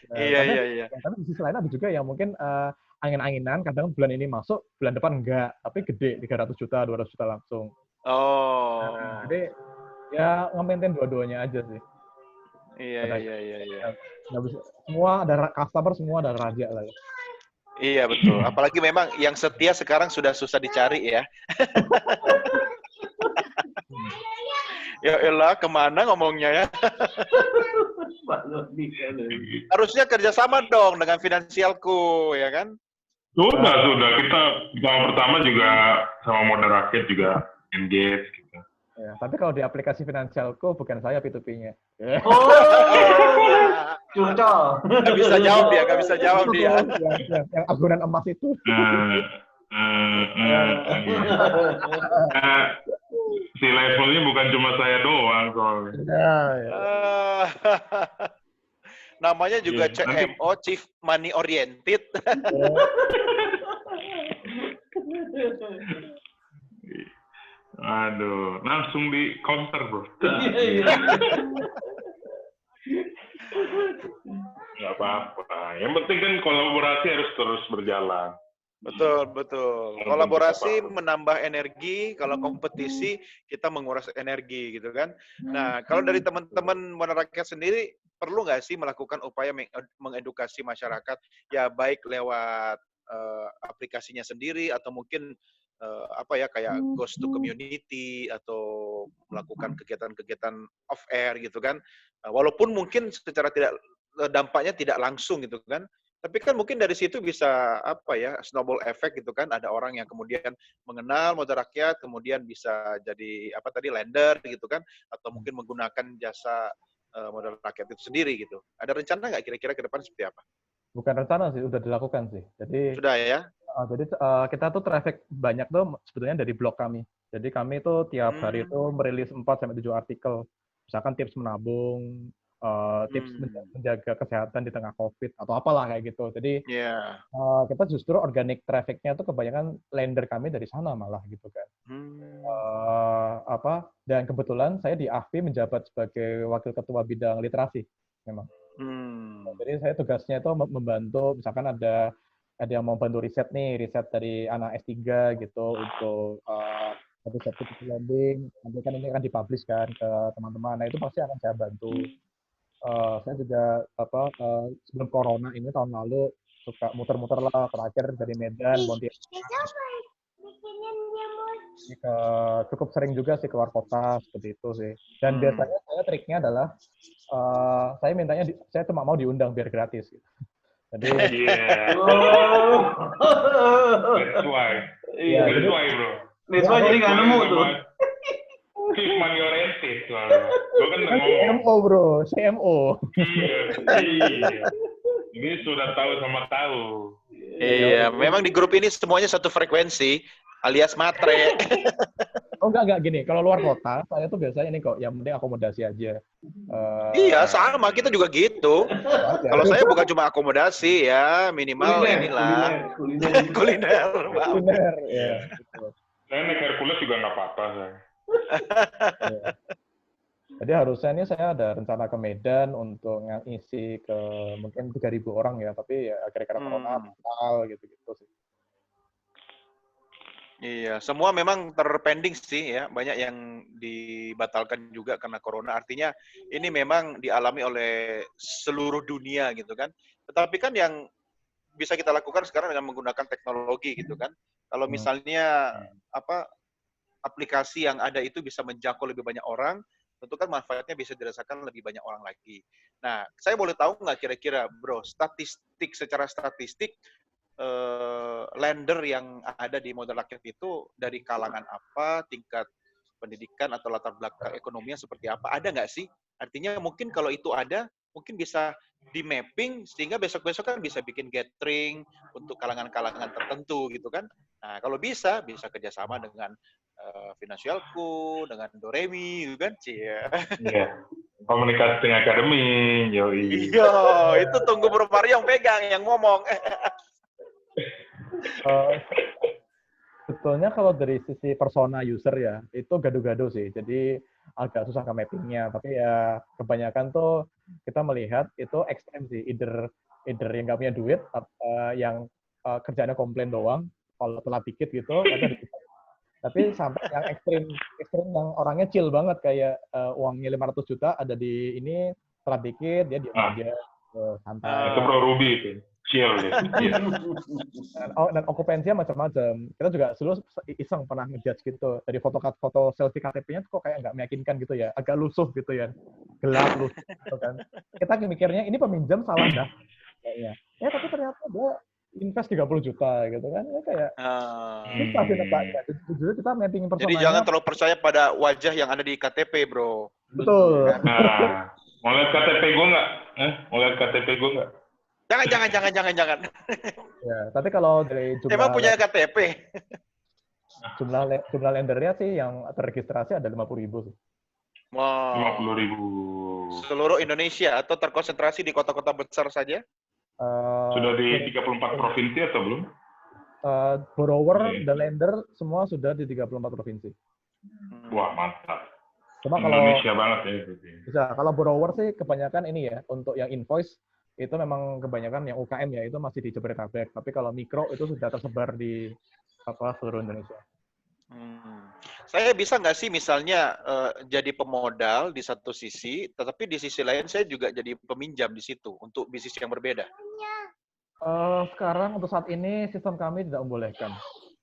Iya, Tapi iya, iya. tapi di sisi lain ada juga yang mungkin angin-anginan, kadang bulan ini masuk, bulan depan enggak, tapi gede 300 juta, 200 juta langsung. Oh. Jadi ya nge-maintain dua-duanya aja sih. Iya, Pada iya, iya, iya. nggak bisa, semua ada customer, semua ada raja lah ya. Iya, betul. Apalagi memang yang setia sekarang sudah susah dicari ya. Ya elah, kemana ngomongnya ya? Harusnya kerjasama dong dengan finansialku, ya kan? Sudah. Kita pertama juga sama modal rakyat juga engage gitu. Ya, tapi kalau di aplikasi finansialku bukan saya P2P-nya. Oh, curcol. Gak bisa jawab dia, gak bisa jawab dia. Yang agunan emas itu. Si levelnya bukan cuma saya doang soalnya. Namanya juga CMO, Chief Money Oriented. Aduh, langsung di counter bro. Nggak apa-apa. Yang penting kan kolaborasi harus terus berjalan. Betul, betul. Kolaborasi menambah energi, kalau kompetisi kita menguras energi gitu kan. Nah, kalau dari teman-teman Modal Rakyat sendiri, perlu nggak sih melakukan upaya mengedukasi masyarakat, ya baik lewat aplikasinya sendiri atau mungkin kayak ghost to community atau melakukan kegiatan-kegiatan off air gitu kan. Walaupun mungkin secara dampaknya tidak langsung gitu kan. Tapi kan mungkin dari situ bisa snowball effect gitu kan. Ada orang yang kemudian mengenal Modal Rakyat, kemudian bisa jadi lender gitu kan, atau mungkin menggunakan jasa Modal Rakyat itu sendiri gitu. Ada rencana nggak kira-kira ke depan seperti apa? Bukan rencana sih, udah dilakukan sih. Jadi sudah ya. Jadi kita tuh traffic banyak tuh sebetulnya dari blog kami. Jadi kami tuh tiap hari itu merilis 4-7 artikel. Misalkan tips menabung, tips menjaga kesehatan di tengah COVID atau apalah kayak gitu. Jadi kita justru organic traffic-nya tuh kebanyakan lender kami dari sana malah gitu kan. Dan kebetulan saya di AFPI menjabat sebagai wakil ketua bidang literasi memang. Jadi saya tugasnya itu membantu, misalkan ada yang mau bantu riset dari anak S3 gitu untuk sertifikat lending, nanti kan ini akan dipublish kan ke teman-teman. Nah itu pasti akan saya bantu. Saya juga sebelum corona ini tahun lalu suka muter-muter lah, terakhir dari Medan, Pontianak. Cukup sering juga sih keluar kota seperti itu sih. Dan biasanya saya triknya adalah saya mintanya saya cuma mau diundang biar gratis gitu. Jadi That's why. That's why, bro. That's why jadi nggak nemu tuh. Chief Money Oriented soalnya. Gue kan ngomong. CMO, bro. CMO. Iya. Ini sudah tahu sama tahu. Iya, memang di grup ini semuanya satu frekuensi, alias matre. Oh enggak gini. Kalau luar kota, saya tuh biasanya ini kok, yang penting akomodasi aja. Iya, sama. Kita juga gitu. Kalau saya bukan cuma akomodasi ya, minimal inilah. Kuliner. Kuliner, ya. Saya naik Hercules juga nggak apa-apa, saya. Jadi harusnya ini saya ada rencana ke Medan untuk ngisi ke mungkin 3.000 orang ya, tapi ya kira-kira corona batal gitu-gitu sih. Iya, semua memang terpending sih ya, banyak yang dibatalkan juga karena corona. Artinya ini memang dialami oleh seluruh dunia gitu kan. Tetapi kan yang bisa kita lakukan sekarang dengan menggunakan teknologi gitu kan. Kalau misalnya aplikasi yang ada itu bisa menjangkau lebih banyak orang, tentu kan manfaatnya bisa dirasakan lebih banyak orang lagi. Nah, saya boleh tahu nggak kira-kira, bro, secara statistik, lender yang ada di Modal Rakyat itu dari kalangan apa, tingkat pendidikan atau latar belakang ekonominya seperti apa, ada nggak sih? Artinya mungkin kalau itu ada, mungkin bisa di mapping sehingga besok-besok kan bisa bikin gathering untuk kalangan-kalangan tertentu gitu kan. Nah, kalau bisa kerjasama dengan Finansialku, dengan Doremi gitu kan, Cia. Iya. Komunikasi dengan akademi, yoi. Iya, itu tunggu Bro Mario yang pegang, yang ngomong. Sebetulnya kalau dari sisi persona user ya, itu gado-gado sih. Jadi agak susah ke mappingnya. Tapi ya kebanyakan tuh kita melihat itu ekstrem sih, either yang nggak punya duit, yang kerjanya komplain doang, kalau telat dikit gitu, tapi sampai yang ekstrim yang orangnya chill banget, kayak uangnya 500 juta ada di ini, telat dikit, dia diam aja, santai. Itu Bro Ruby itu. Chill deh. Dan okupansinya macam-macam. Kita juga selalu iseng pernah ngejudge gitu. Dari foto selfie KTP-nya kok kayak nggak meyakinkan gitu ya. Agak lusuh gitu ya. Gelap, lusuh gitu kan. Kita mikirnya ini peminjam salah dah. Kayaknya. Ya tapi ternyata dia invest 30 juta gitu kan. Ya kayak susah sih nebaknya. Jujur kita mapping personanya. Jadi jangan terlalu percaya pada wajah yang ada di KTP, bro. Betul. Nah, mau lihat KTP gue nggak? Mau lihat KTP gue nggak? Jangan. Ya, tapi kalau dari jumlah Emang punya KTP? Jumlah lendernya sih yang terregistrasi ada 50.000 sih. Wow. 50.000. Seluruh Indonesia atau terkonsentrasi di kota-kota besar saja? Sudah di 34 provinsi atau belum? Borrower dan lender semua sudah di 34 provinsi. Wah, mantap. Cuma Indonesia banget ya. Bisa. Kalau borrower sih kebanyakan ini ya, untuk yang invoice itu memang kebanyakan yang UKM ya, itu masih di Jabodetabek. Tapi kalau mikro itu sudah tersebar di seluruh Indonesia. Saya bisa nggak sih misalnya jadi pemodal di satu sisi, tetapi di sisi lain saya juga jadi peminjam di situ untuk bisnis yang berbeda? Sekarang untuk saat ini sistem kami tidak membolehkan.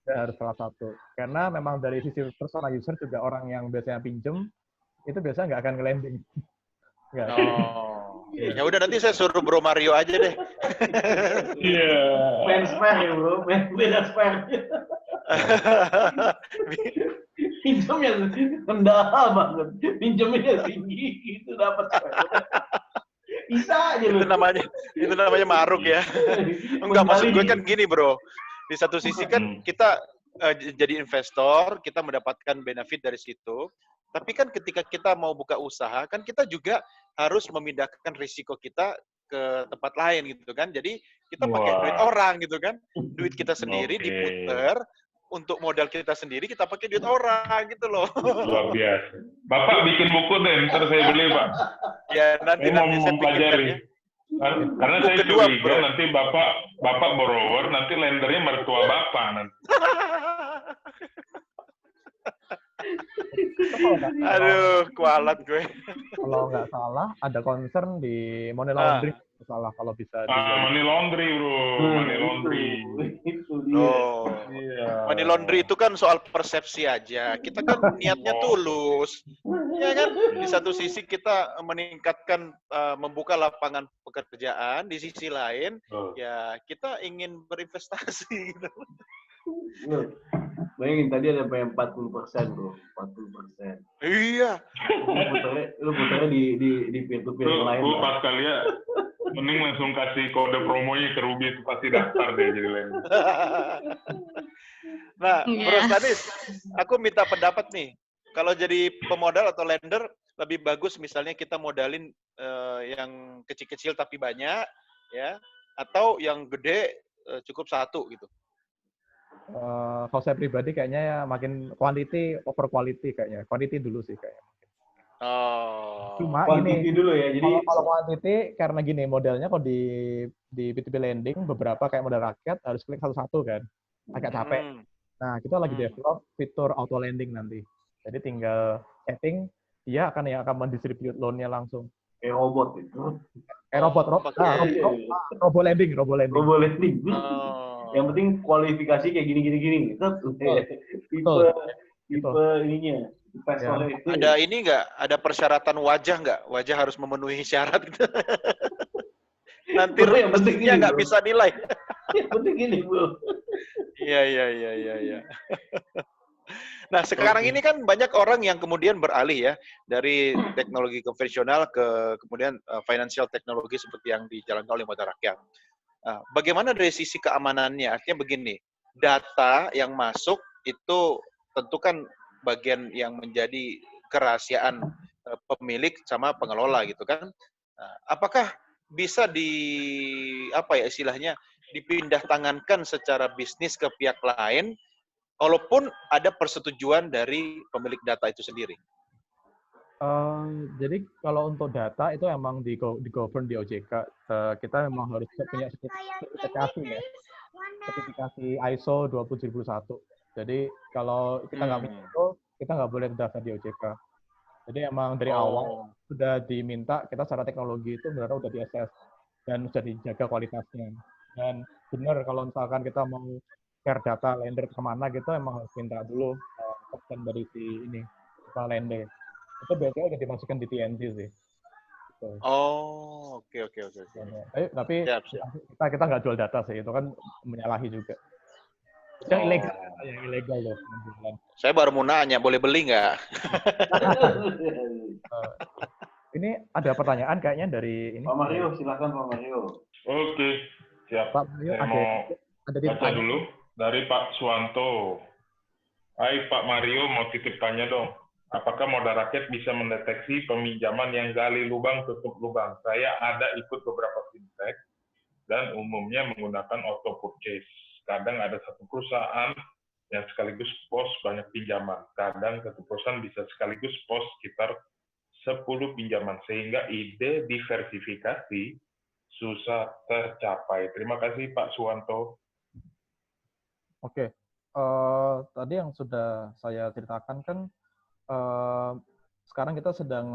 Ya, harus salah satu. Karena memang dari sisi personal user juga orang yang biasanya pinjem itu biasanya nggak akan nge-lending. Ya udah nanti saya suruh Bro Mario aja deh. Iya. Main spare ya bro, beda spare. Pinjamnya rendah banget, pinjamnya tinggi, itu dapat spare. Bisa aja loh. Itu namanya maruk ya. Enggak, maksud gue kan gini bro. Di satu sisi kan kita jadi investor, kita mendapatkan benefit dari situ. Tapi kan ketika kita mau buka usaha, kan kita juga harus memindahkan risiko kita ke tempat lain gitu kan. Jadi kita pakai duit orang gitu kan. Duit kita sendiri diputer, untuk modal kita sendiri kita pakai duit orang gitu loh. Luar biasa. Bapak bikin buku deh, ntar saya beli Pak. Ya nanti mau saya mempelajari. Ya. Karena saya curiga nanti bapak borrower, nanti lendernya mertua bapak nanti. Aduh, kualat gue. Kalau nggak salah, ada concern di money laundering. Salah kalau bisa. Money laundry, bro. Money laundry. Itu dia. Money laundry itu kan soal persepsi aja. Kita kan niatnya tulus. Ya kan? Di satu sisi kita meningkatkan, membuka lapangan pekerjaan. Di sisi lain, ya kita ingin berinvestasi gitu. Bayangin tadi ada sampai 40% bro, 40%. Iya. Lu putarnya di peer-to-peer lain. Lu pas kali ya, mending langsung kasih kode promonya ke Ruby, itu pasti daftar deh jadi lender. Nah, Bro Stanis, aku minta pendapat nih. Kalau jadi pemodal atau lender, lebih bagus misalnya kita modalin yang kecil-kecil tapi banyak, ya, atau yang gede cukup satu gitu. Kalau saya pribadi kayaknya ya makin quantity over quality kayaknya. Quantity dulu sih kayaknya. Cuma quantity ini dulu ya. Jadi kalau quantity karena gini modelnya kalau di B2B lending beberapa kayak modal rakyat harus klik satu-satu kan. Agak capek. Nah, kita lagi develop fitur auto lending nanti. Jadi tinggal setting dia yang akan mendistribute loan-nya langsung. Kayak robot itu. Robo lending. Robo lending. Yang penting kualifikasi kayak gini. Tipe ininya. Ada ini nggak? Ada persyaratan wajah nggak? Wajah harus memenuhi syarat gitu. Nanti mestinya nggak bisa nilai. Yang penting gini, bro. Iya. Nah, sekarang ini kan banyak orang yang kemudian beralih ya dari teknologi konvensional ke kemudian financial teknologi seperti yang dijalankan oleh modal rakyat. Nah, bagaimana dari sisi keamanannya? Artinya begini, data yang masuk itu tentu kan bagian yang menjadi kerahasiaan pemilik sama pengelola gitu kan. Nah, apakah bisa dipindah tangankan secara bisnis ke pihak lain, walaupun ada persetujuan dari pemilik data itu sendiri? Jadi kalau untuk data itu emang di govern di OJK. Kita memang harus punya sertifikasi ya, sertifikasi ISO 27001. Jadi kalau kita nggak punya itu, kita nggak boleh terdaftar di OJK. Jadi emang dari awal sudah diminta kita secara teknologi itu benar udah di-assess dan sudah dijaga kualitasnya. Dan benar kalau misalkan kita mau share data lender kemana gitu, emang harus minta dulu consent dari si ini, lender. Itu biasanya udah dimasukkan di TNC sih. Gitu. Oh, oke. Tapi Siap. kita nggak jual data sih, itu kan menyalahi juga. Yang ilegal loh. Saya baru mau nanya, boleh beli nggak? Ini ada pertanyaan kayaknya dari ini. Pak Mario, silakan Pak Mario. Oke, siap. Pak Mario, saya mau baca dulu dari Pak Suwanto. Hai Pak Mario, mau titip tanya dong. Apakah modal rakyat bisa mendeteksi peminjaman yang gali lubang tutup lubang? Saya ada ikut beberapa fintech dan umumnya menggunakan auto purchase. Kadang ada satu perusahaan yang sekaligus pos banyak pinjaman. Kadang satu perusahaan bisa sekaligus pos sekitar 10 pinjaman, sehingga ide diversifikasi susah tercapai. Terima kasih Pak Suwanto. Oke. Tadi yang sudah saya ceritakan kan, sekarang kita sedang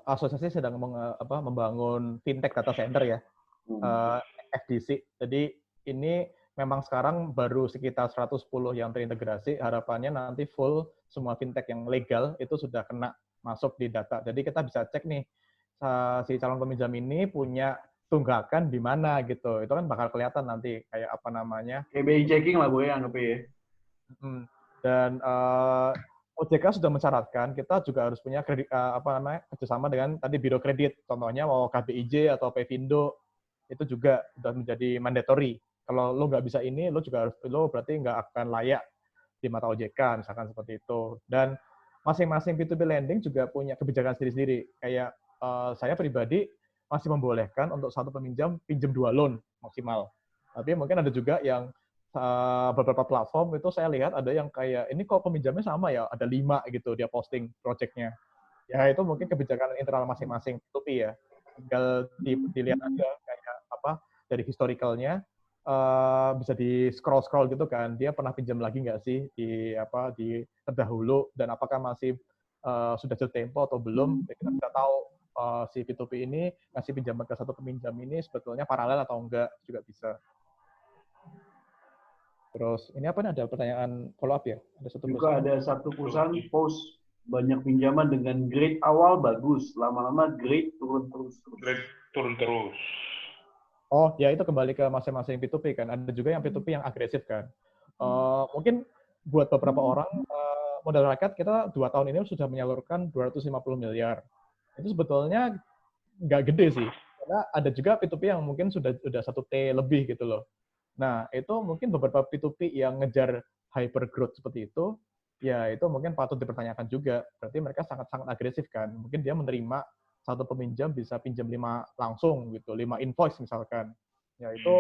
asosiasi sedang membangun fintech data center ya, FDC. Jadi ini memang sekarang baru sekitar 110 yang terintegrasi. Harapannya nanti full semua fintech yang legal itu sudah kena masuk di data. Jadi kita bisa cek nih si calon peminjam ini punya tunggakan di mana gitu. Itu kan bakal kelihatan nanti kayak apa namanya. KBI checking lah Bu ya, anggap ya. Dan OJK sudah mensyaratkan kita juga harus punya kerjasama dengan tadi biro kredit. Contohnya mau KBIJ atau Pevindo itu juga sudah menjadi mandatory. Kalau lo nggak bisa ini, lo juga harus berarti nggak akan layak di mata OJK, misalkan seperti itu. Dan masing-masing P2P lending juga punya kebijakan sendiri-sendiri. Kayak saya pribadi masih membolehkan untuk satu peminjam pinjam 2 loan maksimal. Tapi mungkin ada juga yang beberapa platform itu saya lihat ada yang kayak ini kok peminjamnya sama ya, ada 5 gitu dia posting project-nya. Ya itu mungkin kebijakan internal masing-masing P2P ya. Tinggal dilihat aja kayak apa dari historicalnya. Bisa di scroll gitu kan, dia pernah pinjam lagi nggak sih di terdahulu dan apakah masih sudah jatuh tempo atau belum. Kita bisa tahu si P2P ini ngasih pinjaman ke satu peminjam ini sebetulnya paralel atau enggak juga bisa. Terus ini apa nih, ada pertanyaan follow up ya? Ada satu juga ada satu perusahaan post banyak pinjaman dengan grade awal bagus, lama-lama grade turun terus. Grade turun terus. Oh, ya itu kembali ke masing-masing P2P kan. Ada juga yang P2P yang agresif kan. Mungkin buat beberapa orang, modal rakyat kita 2 tahun ini sudah menyalurkan 250 miliar. Itu sebetulnya nggak gede sih. Karena ada juga P2P yang mungkin sudah 1T lebih gitu loh. Nah, itu mungkin beberapa P2P yang ngejar hyper growth seperti itu, ya itu mungkin patut dipertanyakan juga. Berarti mereka sangat-sangat agresif kan. Mungkin dia menerima satu peminjam bisa pinjam 5 langsung gitu, 5 invoice misalkan. Ya itu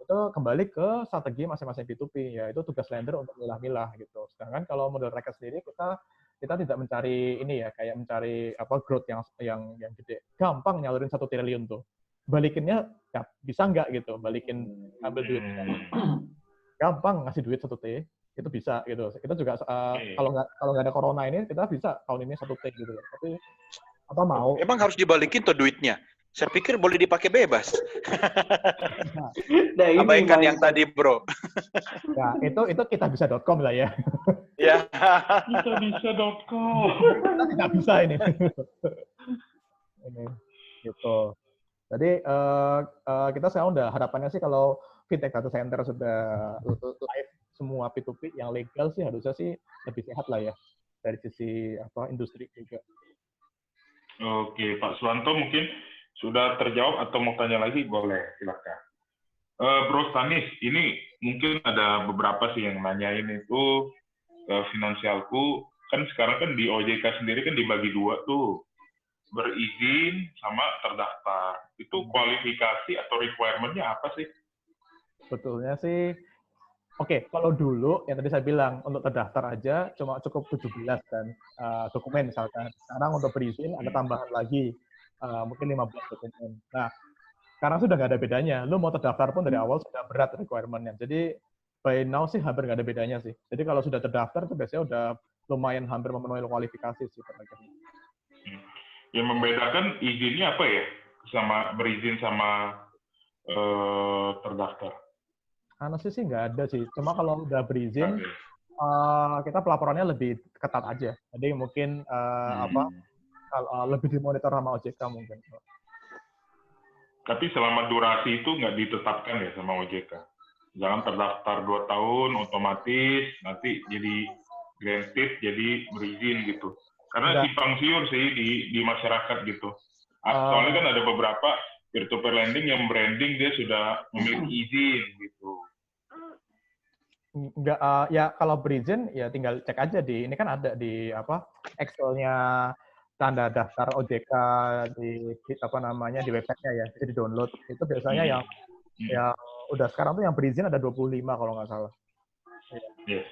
kembali ke strategi masing-masing P2P, ya itu tugas lender untuk milah-milah gitu. Sedangkan kalau modal rakyat sendiri kita tidak mencari ini ya, kayak mencari growth yang gede. Gampang nyalurin 1 triliun tuh. Balikinnya ya, bisa nggak gitu, balikin ambil duit. Gampang ngasih duit 1T itu bisa gitu. Kita juga kalau nggak ada corona ini kita bisa tahun ini 1T gitu. Tapi apa mau? Emang harus dibalikin tuh duitnya? Saya pikir boleh dipakai bebas. Nah, abaikan yang tadi, bro. Ya, itu kitabisa.com lah ya. Ya. Kitabisa.com. Kita tidak bisa ini. Ini gitu. Jadi kita sekarang udah harapannya sih kalau fintech data center sudah live semua P2P yang legal sih harusnya sih lebih sehat lah ya dari sisi industri juga. Oke, Pak Suwanto mungkin sudah terjawab atau mau tanya lagi boleh, silakan. Bro Stanis, ini mungkin ada beberapa sih yang nanyain itu finansialku, kan sekarang kan di OJK sendiri kan dibagi 2 tuh, berizin sama terdaftar. Itu kualifikasi atau requirement-nya apa sih? Sebetulnya sih Oke, kalau dulu yang tadi saya bilang untuk terdaftar aja cuma cukup 17 kan dokumen misalkan. Sekarang untuk berizin ada tambahan lagi mungkin 15 dokumen. Nah, sekarang sudah nggak ada bedanya. Lu mau terdaftar pun dari awal sudah berat requirement-nya. Jadi by now sih hampir nggak ada bedanya sih. Jadi kalau sudah terdaftar itu biasanya udah lumayan hampir memenuhi kualifikasi sih terakhir. Yang membedakan izinnya apa ya? Sama berizin sama terdaftar? Analisis sih nggak ada sih. Cuma kalau udah berizin, kita pelaporannya lebih ketat aja. Jadi mungkin lebih dimonitor sama OJK mungkin. Tapi selama durasi itu nggak ditetapkan ya sama OJK. Jangan terdaftar 2 tahun, otomatis nanti jadi granted, jadi berizin gitu. Karena simpang siur sih di masyarakat gitu. Soalnya kan ada beberapa peer-to-peer lending yang branding dia sudah memiliki izin gitu. Enggak, ya kalau berizin ya tinggal cek aja ini kan ada di Excel-nya tanda daftar OJK di di website-nya ya, jadi di download. Itu biasanya yang udah sekarang tuh yang berizin ada 25 kalau nggak salah. Yes.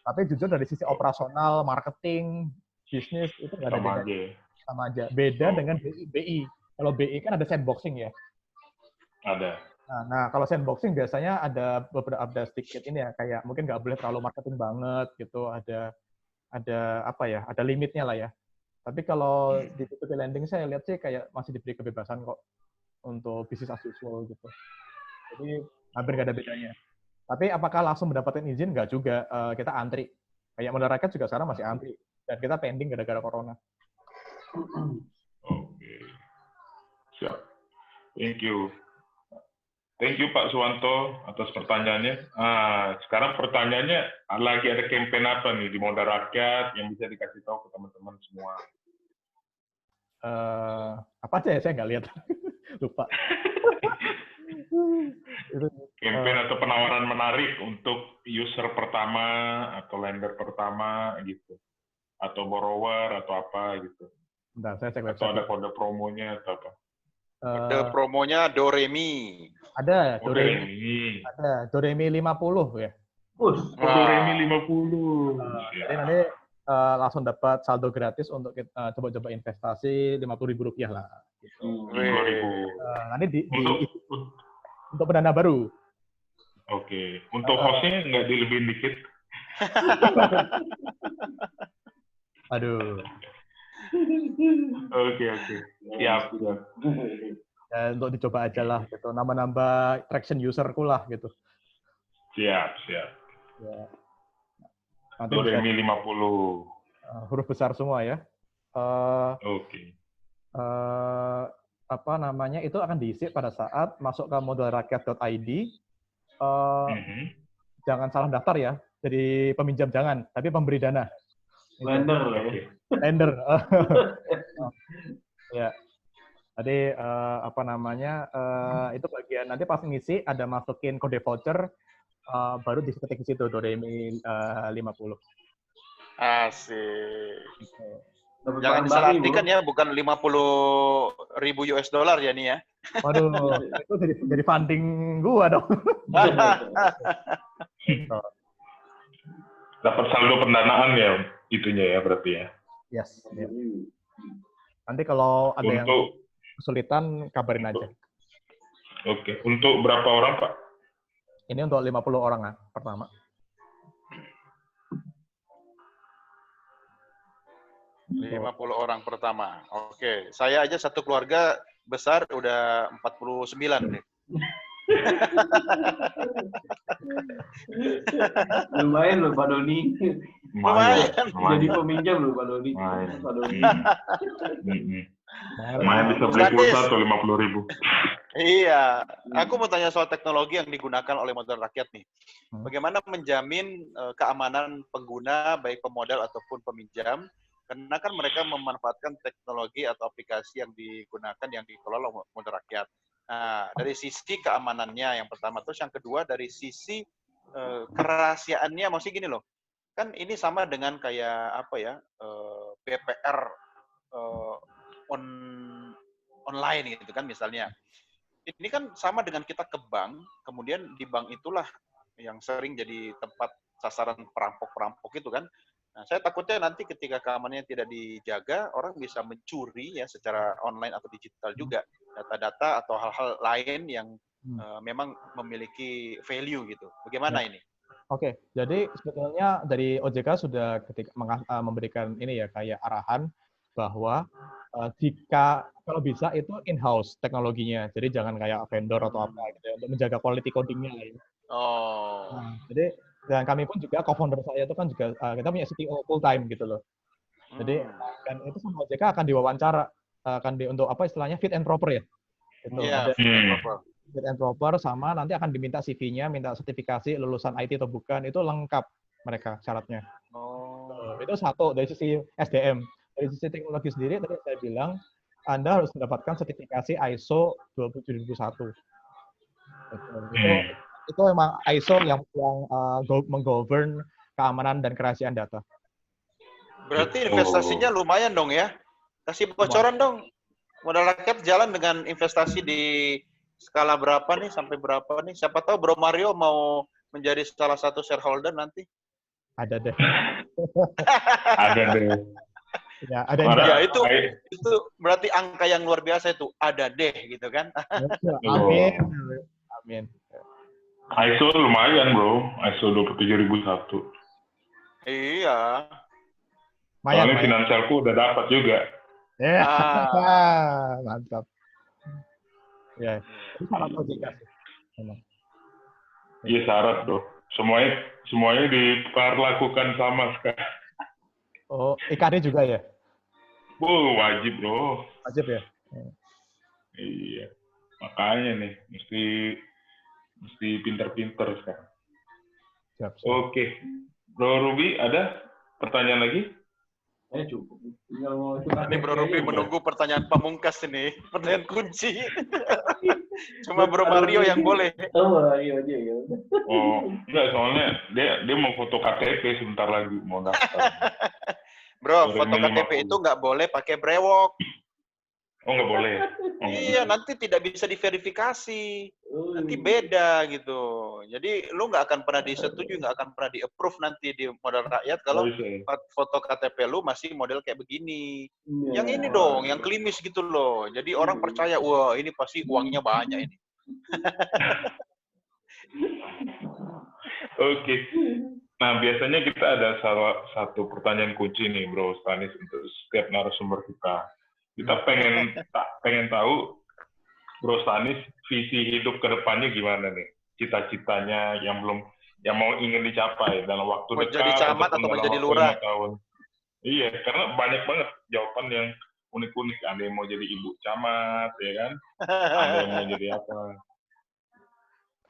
Tapi jujur dari sisi operasional, marketing, bisnis itu nggak ada beda. Sama aja. Beda dengan BI. Kalau BI kan ada sandboxing ya. Ada. Nah, kalau sandboxing biasanya ada sedikit ini ya, kayak mungkin nggak boleh terlalu marketing banget gitu, ada limitnya lah ya. Tapi kalau di P2P lending saya lihat sih kayak masih diberi kebebasan kok untuk bisnis as usual gitu. Jadi hampir nggak ada bedanya. Tapi apakah langsung mendapatkan izin? Nggak juga. Kita antri. Kayak modal rakyat juga sekarang masih antri. Dan kita pending gara-gara corona. Oke. Siap. Thank you. Thank you Pak Suwanto atas pertanyaannya. Sekarang pertanyaannya lagi ada campaign apa nih di modal rakyat yang bisa dikasih tahu ke teman-teman semua? Apa aja ya, saya nggak lihat. Lupa. Campaign atau penawaran menarik untuk user pertama atau lender pertama gitu. Atau borrower atau apa gitu. Bentar, saya cek website. Atau ada kode promonya atau apa? Kode promonya Doremi. Ada, Doremi. Ada, Doremi 50 ya. Doremi 50. Jadi nanti langsung dapat saldo gratis untuk coba-coba investasi Rp50.000 lah. Gitu. Nanti untuk pendana baru. Oke. Untuk hostnya nggak dilebihin dikit? Aduh. Oke. Siap. Ya, untuk dicoba aja lah gitu. Nambah-nambah traction userku lah gitu. Siap. Ya. Nanti Doremi 50. Huruf besar semua ya. Oke. Itu akan diisi pada saat masuk ke modalrakyat.id. Jangan salah daftar ya. Jadi peminjam jangan, tapi pemberi dana. Lender. Ya. Jadi itu bagian nanti pas ngisi ada masukin kode voucher baru diketik di situ Doremi 50. Asik. Jangan disalah-artikan ya, bukan $50.000 ya nih ya. Waduh, itu jadi funding gua dong. Dapat saldo pendanaan ya itunya ya berarti ya. Yes. Ya. Nanti kalau ada yang kesulitan kabarin aja. Oke. Untuk berapa orang Pak? Ini untuk 50 orang pertama. $50 orang pertama. Oke. Saya aja satu keluarga besar udah 49 nih. Lumayan loh Pak Doni. Lumayan. Jadi peminjam loh Pak Doni. Lumayan bisa beli pulsa tuh 50.000. Iya. Aku mau tanya soal teknologi yang digunakan oleh modal rakyat nih. Bagaimana menjamin keamanan pengguna baik pemodal ataupun peminjam? Karena kan mereka memanfaatkan teknologi atau aplikasi yang digunakan yang dikelola modal rakyat. Nah, dari sisi keamanannya yang pertama, terus yang kedua dari sisi kerahasiaannya, maksudnya gini loh, kan ini sama dengan kayak BPR online gitu kan misalnya. Ini kan sama dengan kita ke bank, kemudian di bank itulah yang sering jadi tempat sasaran perampok-perampok itu kan. Nah, saya takutnya nanti ketika keamanannya tidak dijaga, orang bisa mencuri ya secara online atau digital juga data-data atau hal-hal lain yang memang memiliki value gitu. Bagaimana ini? Oke, jadi sebetulnya dari OJK sudah memberikan ini ya kayak arahan bahwa jika kalau bisa itu in-house teknologinya, jadi jangan kayak vendor atau apa gitu ya, untuk menjaga quality coding-nya lah ya. Nah, jadi dan kami pun juga co-founder saya itu kan juga kita punya CTO full time gitu loh. Jadi dan itu sama OJK akan diwawancara untuk apa istilahnya fit and proper ya. Gitu. Ada fit and proper sama nanti akan diminta CV-nya, minta sertifikasi lulusan IT atau bukan, itu lengkap mereka syaratnya. Itu satu dari sisi SDM. Dari sisi teknologi sendiri tadi saya bilang Anda harus mendapatkan sertifikasi ISO 27001. Itu memang ISO yang menggovern keamanan dan kerahasiaan data. Berarti investasinya lumayan dong ya? Kasih bocoran dong. Modal rakyat jalan dengan investasi di skala berapa nih, sampai berapa nih? Siapa tahu Bro Mario mau menjadi salah satu shareholder nanti. Ada deh. Ada deh. Ya, ada ya, itu berarti angka yang luar biasa itu. Ada deh gitu kan. Amin. Amin. ISO lumayan bro, ISO 27001. Iya. Soalnya finansialku udah dapat juga. Ya, mantap. Ya, itu syarat OJK sih. Iya syarat bro. Semuanya diperlakukan sama sekarang. Oh, IKD juga ya? Wajib bro. Wajib ya? Iya. Makanya nih, mesti pinter-pinter sekarang. Siap. Oke. Bro Ruby, ada pertanyaan lagi? Cukup. Ini Bro Ruby menunggu pertanyaan pamungkas ini. Pertanyaan kunci. Cuma Bro Mario yang boleh. Mario aja ya. Enggak, soalnya dia mau foto KTP sebentar lagi, mau daftar. Bro, foto KTP itu nggak boleh pakai brewok. Oh, nggak boleh? Iya, nanti tidak bisa diverifikasi. Nanti beda gitu. Jadi, lu nggak akan pernah disetujui, nggak akan pernah di-approve nanti di modal rakyat kalau foto KTP lu masih model kayak begini. Yang ini dong, yang klimis gitu loh. Jadi, orang percaya, wah ini pasti uangnya banyak ini. Oke. Nah, biasanya kita ada salah satu pertanyaan kunci nih, Bro Stanis, untuk setiap narasumber kita. Kita pengen tahu, Bro Stanis, visi hidup ke depannya gimana nih? Cita-citanya yang mau ingin dicapai dalam waktu dekat. Mau jadi camat atau mau jadi lurah? Tahun. Iya, karena banyak banget jawaban yang unik-unik. Ada yang mau jadi ibu camat, ya kan? Ada yang mau jadi apa?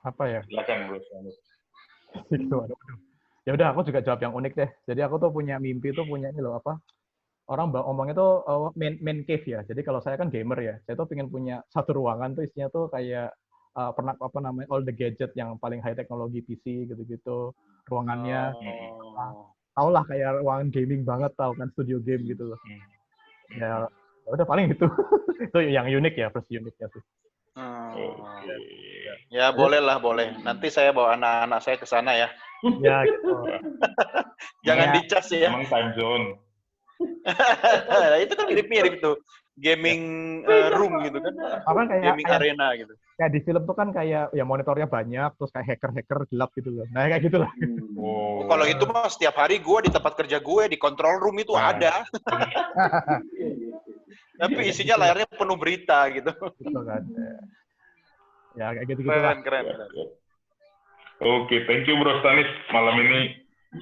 Apa ya? Silakan, Bro Stanis. Ya udah, aku juga jawab yang unik deh. Jadi aku tuh punya mimpi tuh punya ini loh apa? Orang ngomongnya tuh man cave ya. Jadi kalau saya kan gamer ya, saya tuh pengen punya satu ruangan tuh isinya tuh kayak pernah apa namanya all the gadget yang paling high teknologi PC gitu-gitu. Ruangannya tau lah kayak ruangan gaming banget, tau kan studio game gitu loh. Ya udah paling itu. Itu yang unik ya, plus uniknya sih. Ya boleh lah, boleh. Nanti saya bawa anak-anak saya ke sana ya. Ya gitu. Jangan dicas ya. Emang time zone. Itu kan mirip-mirip tuh. Gaming room gitu kan. Gaming arena gitu. Kayak di film tuh kan kayak ya monitornya banyak, terus kayak hacker-hacker gelap gitu loh. Nah kayak gitu lah. Kalau itu mah setiap hari gue di tempat kerja gue, di control room itu ada. Tapi isinya layarnya penuh berita gitu. Gitu kan. Ya kayak gitu-gitu lah. Keren. Oke, thank you Bro Stanis. Malam ini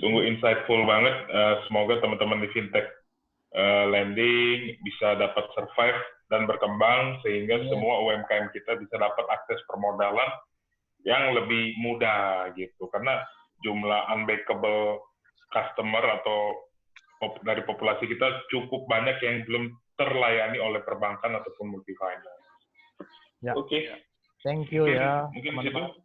sungguh insightful banget. Semoga teman-teman di Fintech Lending bisa dapat survive dan berkembang sehingga semua UMKM kita bisa dapat akses permodalan yang lebih mudah gitu. Karena jumlah unbankable customer atau dari populasi kita cukup banyak yang belum terlayani oleh perbankan ataupun multifinance. Ya. Oke. Thank you ya. Mungkin situ.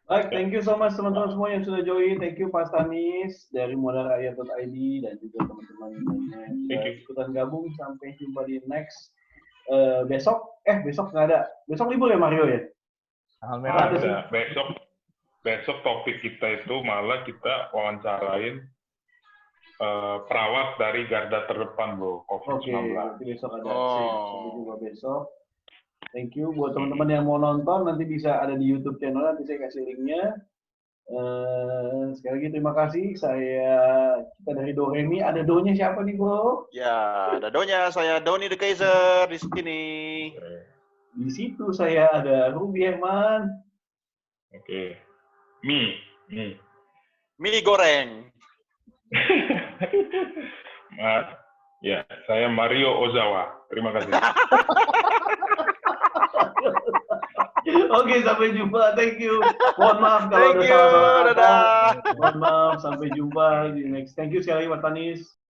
Baik, thank you so much teman-teman semua yang sudah join. Thank you Pak Stanis dari modalrakyat.id dan juga teman-teman yang sudah ikutan gabung. Sampai jumpa di next besok. Besok nggak ada. Besok libur ya Mario ya? Ada. Besok besok topik kita itu malah kita wawancarain perawat dari garda terdepan, Bro, COVID-19. Oke, besok ada sampai jumpa besok. Thank you buat teman-teman yang mau nonton, nanti bisa ada di YouTube channel, nanti saya kasih linknya. Sekali lagi terima kasih. Kita dari Doremi. Ada Do-nya siapa nih, Bro? Ya, ada Do-nya. Saya Doni the Kaiser di sini. Di situ saya ada Ruby Herman. Oke. Mie goreng. Ya, saya Mario Ozawa. Terima kasih. Oke, sampai jumpa. Thank you. Mohon maaf kalau ada salah-salah kata. Mohon maaf. Sampai jumpa di next. Thank you sekali, Pak Tanis.